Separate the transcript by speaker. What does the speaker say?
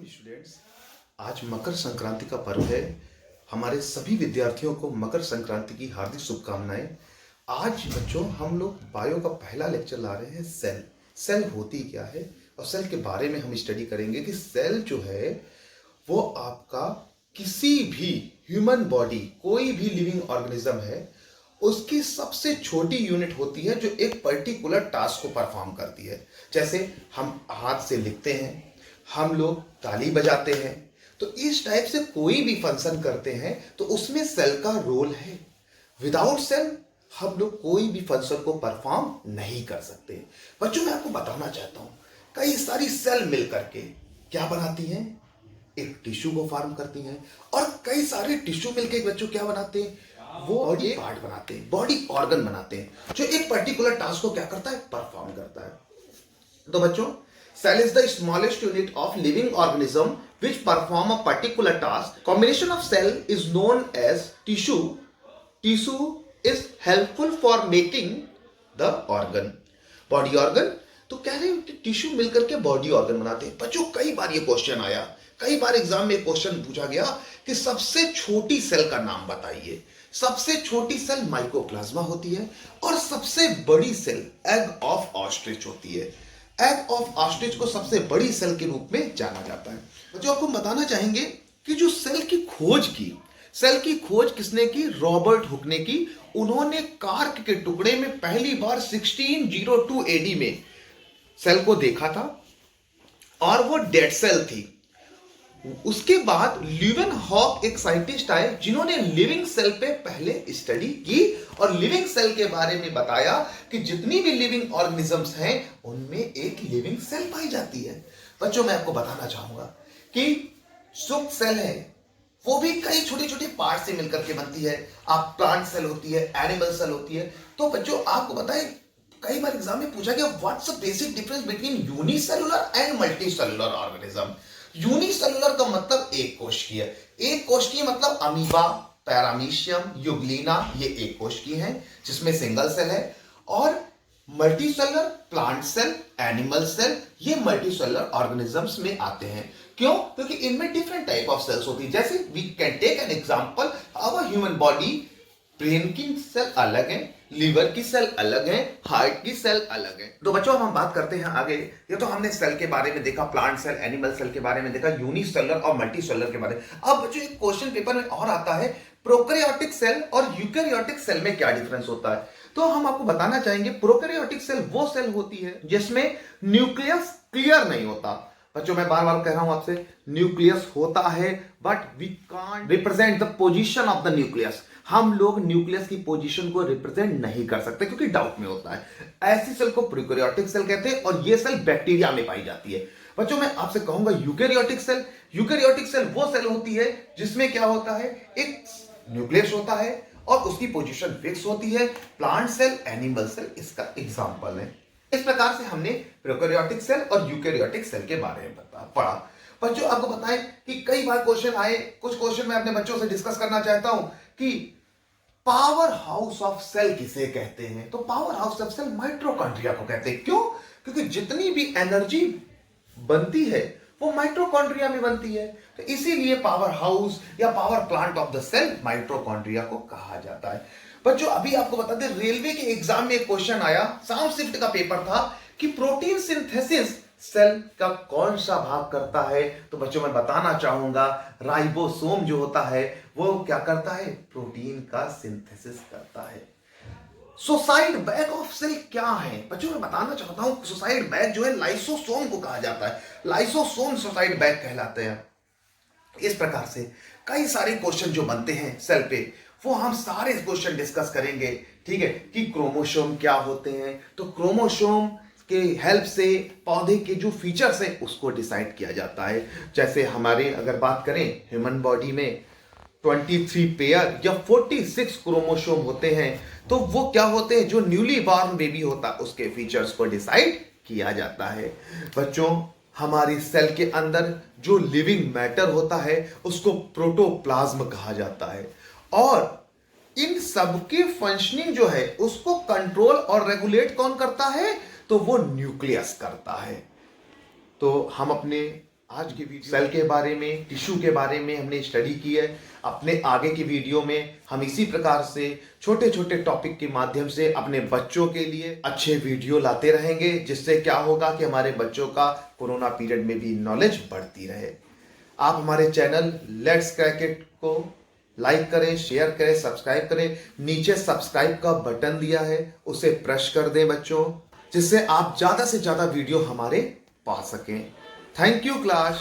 Speaker 1: सभी स्टूडेंट्स, आज मकर संक्रांति का पर्व है। हमारे सभी विद्यार्थियों को मकर संक्रांति की हार्दिक शुभकामनाएं। आज बच्चों हम लोग बायो का पहला लेक्चर ला रहे हैं। सेल होती क्या है और सेल के बारे में हम स्टडी करेंगे कि सेल जो है वो आपका किसी भी ह्यूमन बॉडी, कोई भी लिविंग ऑर्गेनिज्म है, उसकी सबसे छोटी यूनिट होती है जो एक पर्टिकुलर टास्क को परफॉर्म करती है। जैसे हम हाथ से लिखते हैं, हम लोग ताली बजाते हैं, तो इस टाइप से कोई भी फंक्शन करते हैं तो उसमें सेल का रोल है। विदाउट सेल हम लोग कोई भी फंक्शन को परफॉर्म नहीं कर सकते। बच्चों मैं आपको बताना चाहता हूं, कई सारी सेल मिलकर के क्या बनाती हैं, एक टिश्यू को फॉर्म करती हैं, और कई सारे टिश्यू मिलकर बच्चों क्या बनाते हैं, वो बॉडी पार्ट बनाते हैं, बॉडी ऑर्गन बनाते हैं जो एक पर्टिकुलर टास्क को क्या करता है, परफॉर्म करता है। तो बच्चों cell is the smallest unit of living organism which perform a particular task. Combination of cell is known as tissue. Tissue is helpful for making the organ. Body organ, तो कह रहे हैं टिश्यू मिलकर के बॉडी ऑर्गन बनाते हैं। बच्चों कई बार ये क्वेश्चन आया, कई बार एग्जाम में क्वेश्चन पूछा गया कि सबसे छोटी सेल का नाम बताइए। सबसे छोटी सेल माइकोप्लाज्मा होती है और सबसे बड़ी सेल एग ऑफ ऑस्ट्रिच होती है। एग ऑफ ऑस्ट्रिच को सबसे बड़ी सेल के रूप में जाना जाता है। जो आपको बताना चाहेंगे कि जो सेल की खोज किसने की, रॉबर्ट हुक ने की। उन्होंने कार्क के टुकड़े में पहली बार 1602 एडी में सेल को देखा था और वो डेड सेल थी। उसके बाद ल्यूवेनहॉक एक साइंटिस्ट आए जिन्होंने लिविंग सेल पे पहले स्टडी की और लिविंग सेल के बारे में बताया कि जितनी भी लिविंग ऑर्गेनिजम्स हैं उनमें एक लिविंग सेल पाई जाती है। बच्चों मैं आपको बताना चाहूंगा कि जो सेल है वो भी कई छोटे छोटे पार्ट से मिलकर के बनती है। आप प्लांट सेल होती है, एनिमल सेल होती है। तो बच्चों आपको बताएं, कई बार एग्जाम में पूछा गया what's the basic difference between unicellular and multicellular organism. Unicellular का मतलब एक कोशिकीय, एक कोशिकीय मतलब अमीबा, पैरामीशियम, यूग्लिना, ये एक कोशिकीय है जिसमें सिंगल सेल है। और multicellular plant cell, animal cell, ये मल्टीसेलुलर ऑर्गेनिजम्स में आते हैं। क्यों? क्योंकि इनमें डिफरेंट टाइप ऑफ सेल्स होती है। जैसे we can take an example, our human body, brain की सेल अलग है, लीवर की सेल अलग है, हार्ट की सेल अलग है। तो बच्चों हम बात करते हैं आगे। ये तो हमने सेल के बारे में देखा, प्लांट सेल, एनिमल सेल के बारे में देखा, यूनिसेलुलर और मल्टीसेलुलर के बारे में। अब बच्चों एक क्वेश्चन पेपर में और आता है, प्रोकैरियोटिक सेल और यूकैरियोटिक सेल में क्या डिफरेंस होता है। तो हम आपको बताना चाहेंगे, प्रोकैरियोटिक सेल वो सेल होती है जिसमें न्यूक्लियस क्लियर नहीं होता। बच्चों मैं बार बार कह रहा हूं आपसे, न्यूक्लियस होता है but we can't represent the position of the nucleus. हम लोग न्यूक्लियस की पोजीशन को रिप्रेजेंट नहीं कर सकते क्योंकि डाउट में होता है। ऐसी सेल को प्रोकैरियोटिक सेल कहते हैं और ये सेल बैक्टीरिया में पाई जाती है। बच्चों मैं आपसे कहूंगा यूकैरियोटिक सेल वो सेल होती है जिसमें क्या होता है, एक न्यूक्लियस होता है और उसकी पोजीशन फिक्स होती है। प्लांट सेल, एनिमल सेल इसका एग्जाम्पल है। इस प्रकार से हमने प्रोकैरियोटिक सेल और यूकैरियोटिक सेल के बारे में पढ़ा। बच्चों आपको बताएं कि कई बार क्वेश्चन आए, कुछ क्वेश्चन मैं अपने बच्चों से डिस्कस करना चाहता हूं कि पावर हाउस ऑफ सेल किसे कहते हैं। तो power house of cell mitochondria को कहते हैं। क्यों? क्योंकि जितनी भी एनर्जी बनती है वो माइटोकॉन्ड्रिया में बनती है, तो इसीलिए पावर हाउस या power plant of the cell mitochondria को कहा जाता है। बच्चों अभी आपको बता दें, रेलवे के एग्जाम में एक क्वेश्चन आया, साउंड शिफ्ट का पेपर था, कि प्रोटीन सिंथेसिस सेल का कौन सा भाग करता है। तो बच्चों मैं बताना चाहूंगा, राइबोसोम जो होता है वो क्या करता है, प्रोटीन का सिंथेसिस करता है। सुसाइड बैग ऑफ सेल क्या है? बच्चों मैं बताना चाहता हूं, सुसाइड बैग जो है लाइसोसोम को कहा जाता है। लाइसोसोम सुसाइड बैग कहलाते हैं। इस प्रकार से कई सारे क्वेश्चन जो बनते हैं सेल पे, वो हम सारे क्वेश्चन डिस्कस करेंगे। ठीक है, कि क्रोमोसोम क्या होते हैं, तो क्रोमोसोम के हेल्प से पौधे के जो फीचर्स हैं उसको डिसाइड किया जाता है। जैसे हमारे अगर बात करें, ह्यूमन बॉडी में 23 पेयर या 46 क्रोमोसोम होते हैं। तो वो क्या होते हैं, जो न्यूली बॉर्न बेबी होता है उसके फीचर्स को डिसाइड किया जाता है। बच्चों हमारी सेल के अंदर जो लिविंग मैटर होता है उसको प्रोटोप्लाज्म कहा जाता है, और इन सबके फंक्शनिंग जो है उसको कंट्रोल और रेगुलेट कौन करता है, तो वो न्यूक्लियस करता है। तो हम अपने आज की वीडियो सेल के बारे में, टिश्यू के बारे में हमने स्टडी की है। अपने आगे की वीडियो में हम इसी प्रकार से छोटे छोटे टॉपिक के माध्यम से अपने बच्चों के लिए अच्छे वीडियो लाते रहेंगे, जिससे क्या होगा कि हमारे बच्चों का कोरोना पीरियड में भी नॉलेज बढ़ती रहे। आप हमारे चैनल लेट्स क्रैक इट को लाइक करें, शेयर करें, सब्सक्राइब करें। नीचे सब्सक्राइब का बटन दिया है, उसे प्रेस कर दें बच्चों, जिससे आप ज़्यादा से ज़्यादा वीडियो हमारे पा सकें। Thank you class.